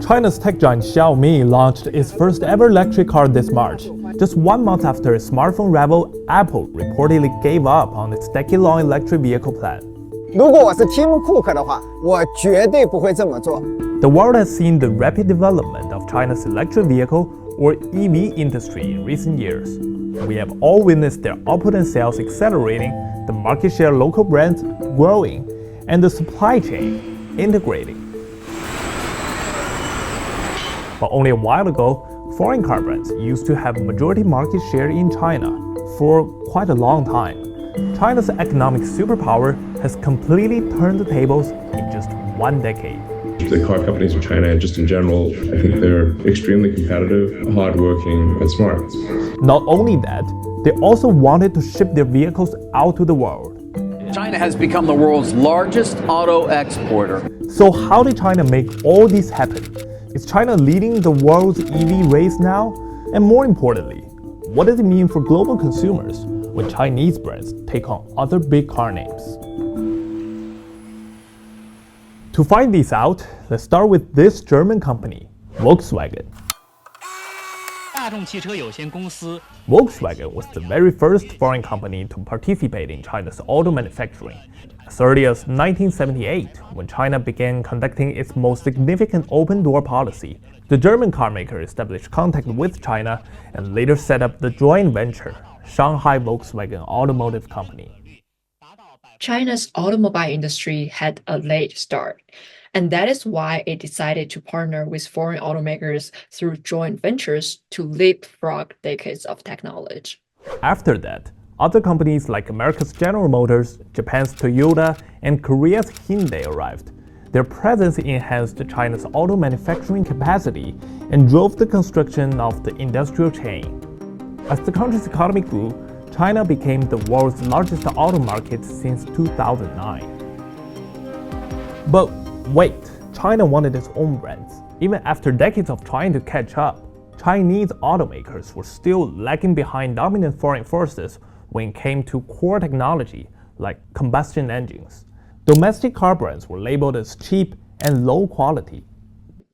China's tech giant Xiaomi launched its first ever electric car this March. Just 1 month after its smartphone rival Apple reportedly gave up on its decade-long electric vehicle plan. 如果我是 Tim Cook 的话，我绝对不会这么做。The world has seen the rapid development of China's electric vehicle or EV industry in recent years. We have all witnessed their output and sales accelerating, the market share local brands growing, and the supply chain integrating. But only a while ago, foreign car brands used to have majority market share in China for quite a long time. China's economic superpower has completely turned the tables in just 1 decade. The car companies in China, just in general, I think they're extremely competitive, hardworking, and smart. Not only that, they also wanted to ship their vehicles out to the world. China has become the world's largest auto exporter. So how did China make all this happen? Is China leading the world's EV race now? And more importantly, what does it mean for global consumers when Chinese brands take on other big car names? To find these out, let's start with this German company, Volkswagen. Volkswagen was the very first foreign company to participate in China's auto manufacturing. As early as 1978, when China began conducting its most significant open-door policy, the German carmaker established contact with China and later set up the joint venture, Shanghai Volkswagen Automotive Company. China's automobile industry had a late start, and that is why it decided to partner with foreign automakers through joint ventures to leapfrog decades of technology. After that, other companies like America's General Motors, Japan's Toyota, and Korea's Hyundai arrived. Their presence enhanced China's auto manufacturing capacity and drove the construction of the industrial chain. As the country's economy grew, China became the world's largest auto market since 2009. But wait, China wanted its own brands. Even after decades of trying to catch up, Chinese automakers were still lagging behind dominant foreign forces when it came to core technology like combustion engines. Domestic car brands were labeled as cheap and low quality.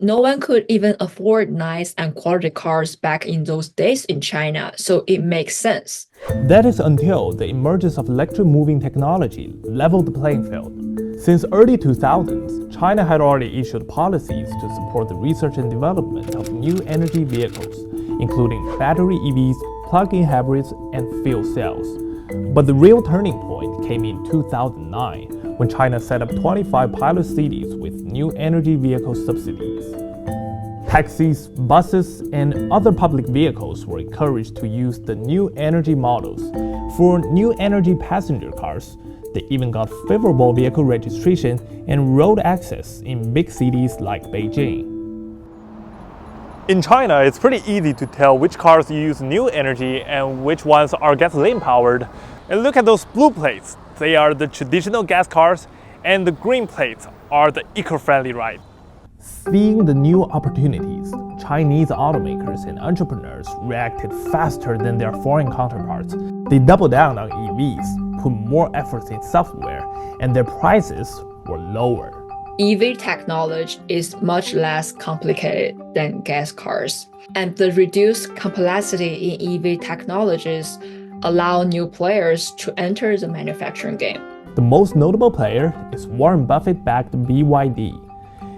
No one could even afford nice and quality cars back in those days in China, so it makes sense. That is until the emergence of electric moving technology leveled the playing field. Since early 2000s, China had already issued policies to support the research and development of new energy vehicles, including battery EVs, plug-in hybrids, and fuel cells. But the real turning point came in 2009, when China set up 25 pilot cities with new energy vehicle subsidies. Taxis, buses, and other public vehicles were encouraged to use the new energy models. For new energy passenger cars, they even got favorable vehicle registration and road access in big cities like Beijing. In China, it's pretty easy to tell which cars use new energy and which ones are gasoline powered. And look at those blue plates. They are the traditional gas cars, and the green plates are the eco-friendly ride. Seeing the new opportunities, Chinese automakers and entrepreneurs reacted faster than their foreign counterparts. They doubled down on EVs, put more efforts in software, and their prices were lower. EV technology is much less complicated than gas cars, and the reduced complexity in EV technologies allow new players to enter the manufacturing game. The most notable player is Warren Buffett-backed BYD.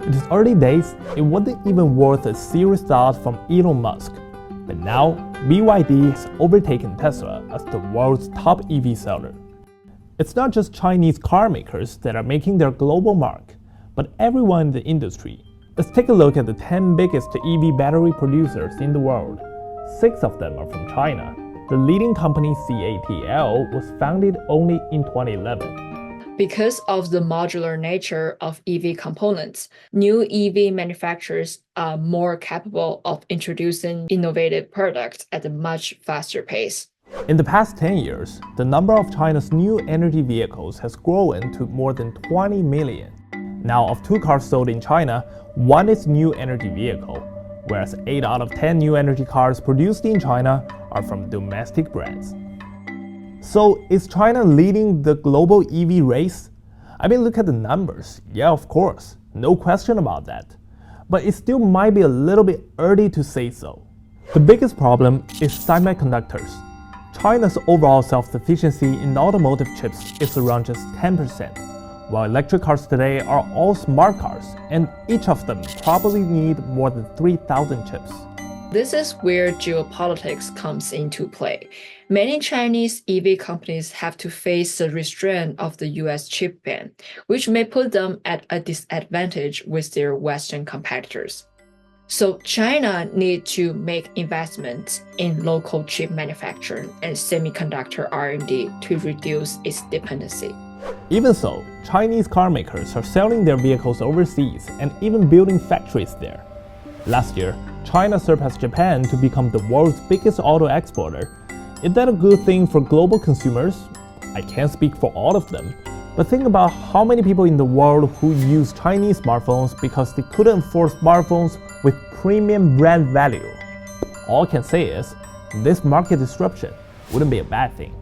In its early days, it wasn't even worth a serious thought from Elon Musk. But now, BYD has overtaken Tesla as the world's top EV seller. It's not just Chinese car makers that are making their global mark, but everyone in the industry. Let's take a look at the 10 biggest EV battery producers in the world. 6 of them are from China. The leading company CATL was founded only in 2011. Because of the modular nature of EV components, new EV manufacturers are more capable of introducing innovative products at a much faster pace. In the past 10 years, the number of China's new energy vehicles has grown to more than 20 million. Now, of 2 cars sold in China, 1 is new energy vehicle, whereas 8 out of 10 new energy cars produced in China are from domestic brands. So, is China leading the global EV race? I mean, look at the numbers. Yeah, of course, no question about that. but it still might be a little bit early to say so. The biggest problem is semiconductors. China's overall self-sufficiency in automotive chips is around just 10%, while electric cars today are all smart cars, and each of them probably need more than 3,000 chips. This is where geopolitics comes into play. Many Chinese EV companies have to face the restraint of the US chip ban, which may put them at a disadvantage with their Western competitors. So China needs to make investments in local chip manufacturing and semiconductor R&D to reduce its dependency. Even so, Chinese car makers are selling their vehicles overseas and even building factories there. Last year, China surpassed Japan to become the world's biggest auto exporter. Is that a good thing for global consumers? I can't speak for all of them, but think about how many people in the world who use Chinese smartphones because they couldn't afford smartphones with premium brand value. All I can say is, this market disruption wouldn't be a bad thing.